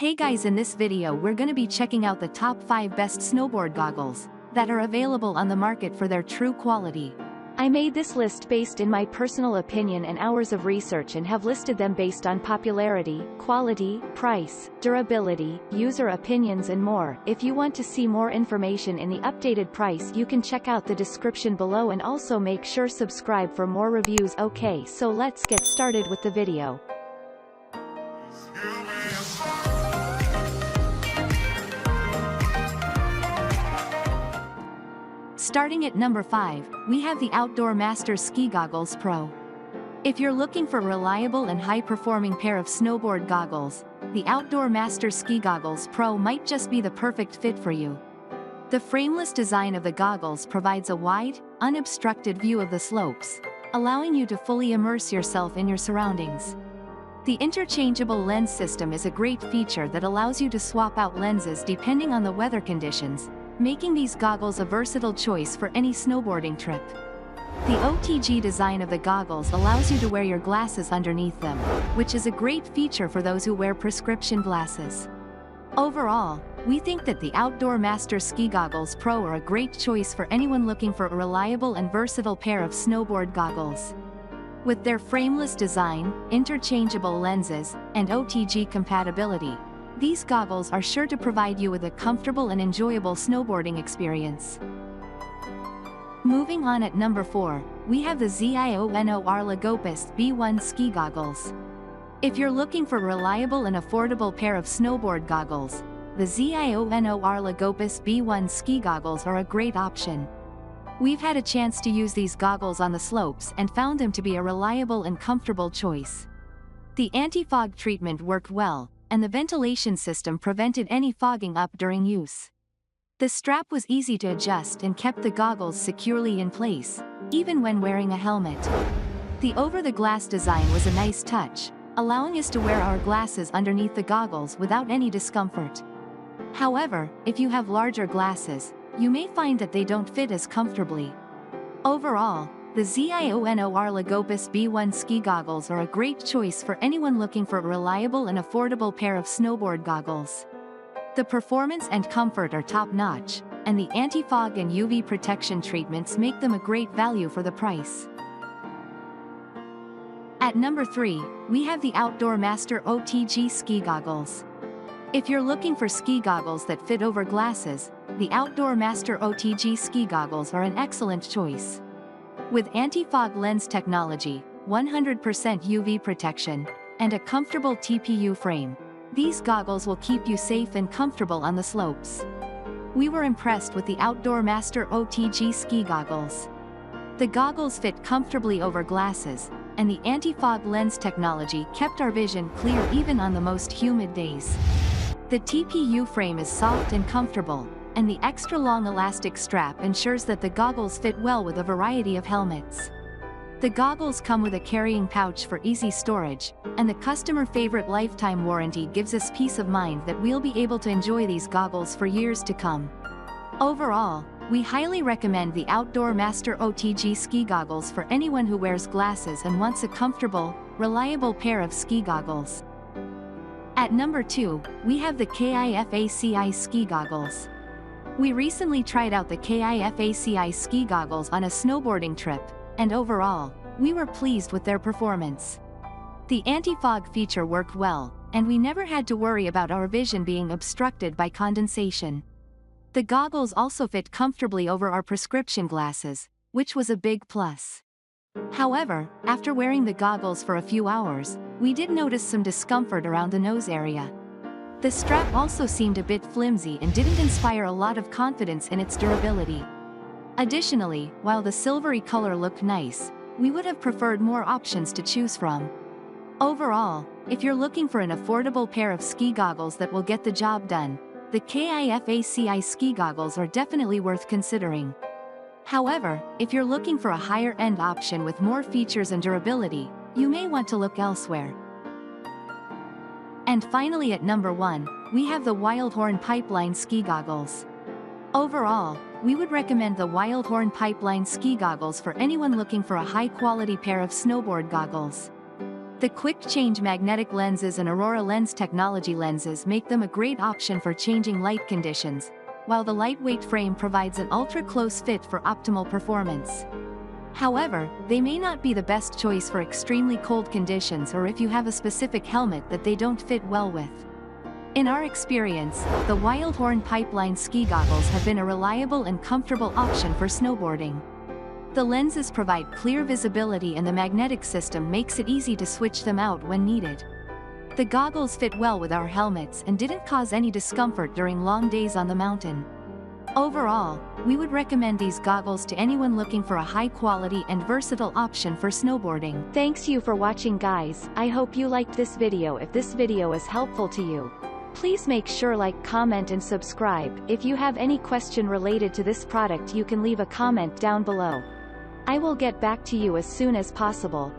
Hey guys, in this video we're gonna be checking out the top 5 best snowboard goggles that are available on the market for their true quality. I made this list based in my personal opinion and hours of research and have listed them based on popularity, quality, price, durability, user opinions and more. If you want to see more information in the updated price, you can check out the description below and also make sure subscribe for more reviews. Okay, so let's get started with the video. Starting at number 5, we have the OutdoorMaster Ski Goggles PRO. If you're looking for a reliable and high-performing pair of snowboard goggles, the OutdoorMaster Ski Goggles PRO might just be the perfect fit for you. The frameless design of the goggles provides a wide, unobstructed view of the slopes, allowing you to fully immerse yourself in your surroundings. The interchangeable lens system is a great feature that allows you to swap out lenses depending on the weather conditions, making these goggles a versatile choice for any snowboarding trip. The OTG design of the goggles allows you to wear your glasses underneath them, which is a great feature for those who wear prescription glasses. Overall, we think that the OutdoorMaster Ski Goggles PRO are a great choice for anyone looking for a reliable and versatile pair of snowboard goggles. With their frameless design, interchangeable lenses, and OTG compatibility, these goggles are sure to provide you with a comfortable and enjoyable snowboarding experience. Moving on at number 4, we have the ZIONOR Lagopus B1 Ski Goggles. If you're looking for a reliable and affordable pair of snowboard goggles, the ZIONOR Lagopus B1 Ski Goggles are a great option. We've had a chance to use these goggles on the slopes and found them to be a reliable and comfortable choice. The anti-fog treatment worked well, and the ventilation system prevented any fogging up during use. The strap was easy to adjust and kept the goggles securely in place, even when wearing a helmet. The over-the-glass design was a nice touch, allowing us to wear our glasses underneath the goggles without any discomfort. However, if you have larger glasses, you may find that they don't fit as comfortably. Overall, the ZIONOR Lagopus B1 Ski Goggles are a great choice for anyone looking for a reliable and affordable pair of snowboard goggles. The performance and comfort are top-notch, and the anti-fog and UV protection treatments make them a great value for the price. At number 3, we have the OutdoorMaster OTG Ski Goggles. If you're looking for ski goggles that fit over glasses, the OutdoorMaster OTG Ski Goggles are an excellent choice. With anti-fog lens technology, 100% UV protection, and a comfortable TPU frame, these goggles will keep you safe and comfortable on the slopes. We were impressed with the OutdoorMaster OTG Ski Goggles. The goggles fit comfortably over glasses, and the anti-fog lens technology kept our vision clear even on the most humid days. The TPU frame is soft and comfortable, and the extra long elastic strap ensures that the goggles fit well with a variety of helmets. The goggles come with a carrying pouch for easy storage, and the customer favorite lifetime warranty gives us peace of mind that we'll be able to enjoy these goggles for years to come. Overall, we highly recommend the OutdoorMaster OTG Ski Goggles for anyone who wears glasses and wants a comfortable, reliable pair of ski goggles. At number 2, we have the KIFACI Ski Goggles. We recently tried out the KIFACI Ski Goggles on a snowboarding trip, and overall, we were pleased with their performance. The anti-fog feature worked well, and we never had to worry about our vision being obstructed by condensation. The goggles also fit comfortably over our prescription glasses, which was a big plus. However, after wearing the goggles for a few hours, we did notice some discomfort around the nose area. The strap also seemed a bit flimsy and didn't inspire a lot of confidence in its durability. Additionally, while the silvery color looked nice, we would have preferred more options to choose from. Overall, if you're looking for an affordable pair of ski goggles that will get the job done, the KIFACI Ski Goggles are definitely worth considering. However, if you're looking for a higher-end option with more features and durability, you may want to look elsewhere. And finally at number 1, we have the Wildhorn Pipeline Ski Goggles. Overall, we would recommend the Wildhorn Pipeline Ski Goggles for anyone looking for a high-quality pair of snowboard goggles. The quick-change magnetic lenses and Aurora lens technology lenses make them a great option for changing light conditions, while the lightweight frame provides an ultra-close fit for optimal performance. However, they may not be the best choice for extremely cold conditions or if you have a specific helmet that they don't fit well with. In our experience, the Wildhorn Pipeline ski goggles have been a reliable and comfortable option for snowboarding. The lenses provide clear visibility and the magnetic system makes it easy to switch them out when needed. The goggles fit well with our helmets and didn't cause any discomfort during long days on the mountain. Overall, we would recommend these goggles to anyone looking for a high-quality and versatile option for snowboarding. Thanks you for watching, guys. I hope you liked this video. If this video is helpful to you, please make sure like, comment and subscribe. If you have any question related to this product, you can leave a comment down below. I will get back to you as soon as possible.